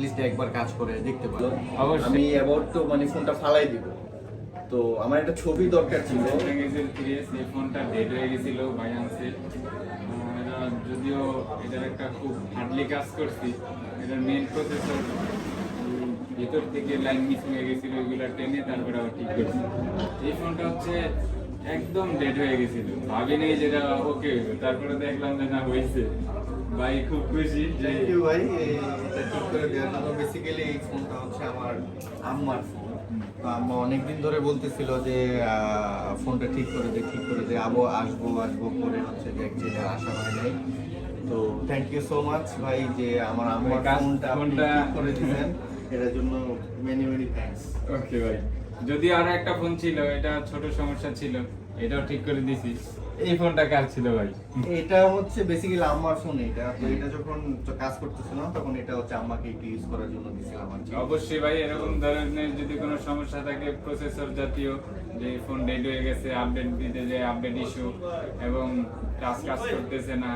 List একবার কাজ করে দেখতে পারেন। অবশ্যই। আমি এবার তো মানে ফোনটা ফালাই দিব, তো আমার একটা ছবি দরকার ছিল। এই ফোনটা ডেড হয়ে গেছিল বাই আনছে। যদিও এটার একটা খুব হার্ডলি কাজ করছি, এটার মেন প্রসেসর ভিতর থেকে লাইন মিসিং হয়ে গেছিল, ওইগুলো টেনে তারপরে আবার ঠিক করছি। এই ফোনটা হচ্ছে একদম ডেড হয়ে গেছিল, ভাবিনি যেটা ওকে হইব, তারপরে দেখলাম যে না হয়েছে। ভাই খুব খুশি যে থ্যাংক ইউ ভাই, এটা ঠিক করে দেওয়ার জন্য। বেসিক্যালি এই ফোনটা হচ্ছে আমার আম্মার ফোন। তো আম্মা অনেকদিন ধরে বলতেছিল যে ফোনটা ঠিক করে দে আসবো করে হচ্ছে যে অ্যাকচুয়ালি আসা হয় নাই। তো থ্যাংক ইউ সো মাচ ভাই যে আমার আম্মার ফোনটা আপনি ঠিক করে দিলেন, এটার জন্য মেনি থ্যাঙ্কস। ওকে ভাই, যদি আরো একটা ফোন ছিল, এটা ছোট সমস্যা ছিল, এটাও ঠিক করে দিছি। এই ফোনটা কার ছিল ভাই? এটা হচ্ছে বেসিক্যালি আমার ফোন। এটা তো এটা যখন কাজ করতেছিল না তখন এটা হচ্ছে আম্মাকে একটু ইউজ করার জন্য দিছিলাম আর কি। অবশ্যই ভাই, এরকম ধরনের যদি কোনো সমস্যা থাকে প্রসেসর জাতীয়, যে ফোন ডেড হয়ে গেছে, আপডেট দিতে যে আপডেট ইস্যু এবং কাজ করতেছে না,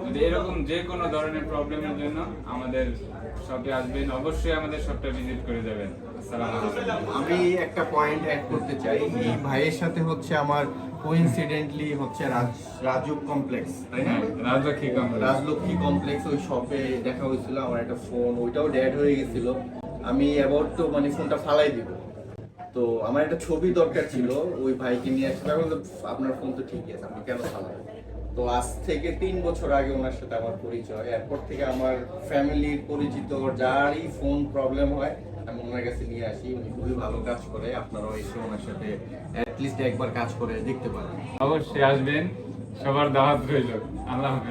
যদি এরকম যে কোনো ধরনের প্রবলেমের জন্য আমাদের শপে আসবেন, অবশ্যই আমাদের শপটা ভিজিট করে যাবেন। আসসালামু আলাইকুম। আমি একটা পয়েন্ট অ্যাড করতে চাই, এই ভাইয়ের সাথে হচ্ছে আমার কোইনসিডেন্টলি হচ্ছে রাজুক কমপ্লেক্স, তাই না? রাজলক্ষ্মী কমপ্লেক্স, ওই শপে দেখা হয়েছিল। আমার একটা ফোন, ওইটাও ডেড হয়ে গেছিল। আমি এবার তো মানে ফোনটা ফালাই দিব, তো আমার একটা ছবি দরকার ছিল। ওই ভাইকে নিয়ে আসলে আমি বললাম, আপনার ফোন তো ঠিকই আছে, আপনি কেন ফালাবেন? তো আজ থেকে 3 বছর আগে ওনার সাথে আমার পরিচয়। এরপর থেকে আমার ফ্যামিলির পরিচিত যারই ফোন প্রবলেম হয় আমি ওনার কাছে নিয়ে আসি। উনি খুবই ভালো কাজ করে, আপনারাও এসে ওনার সাথে লিস্ট একবার কাজ করে দেখতে পারেন। অবশ্যই আসবেন, সবার দাওয়াত রইল। আল্লাহ হাফেজ।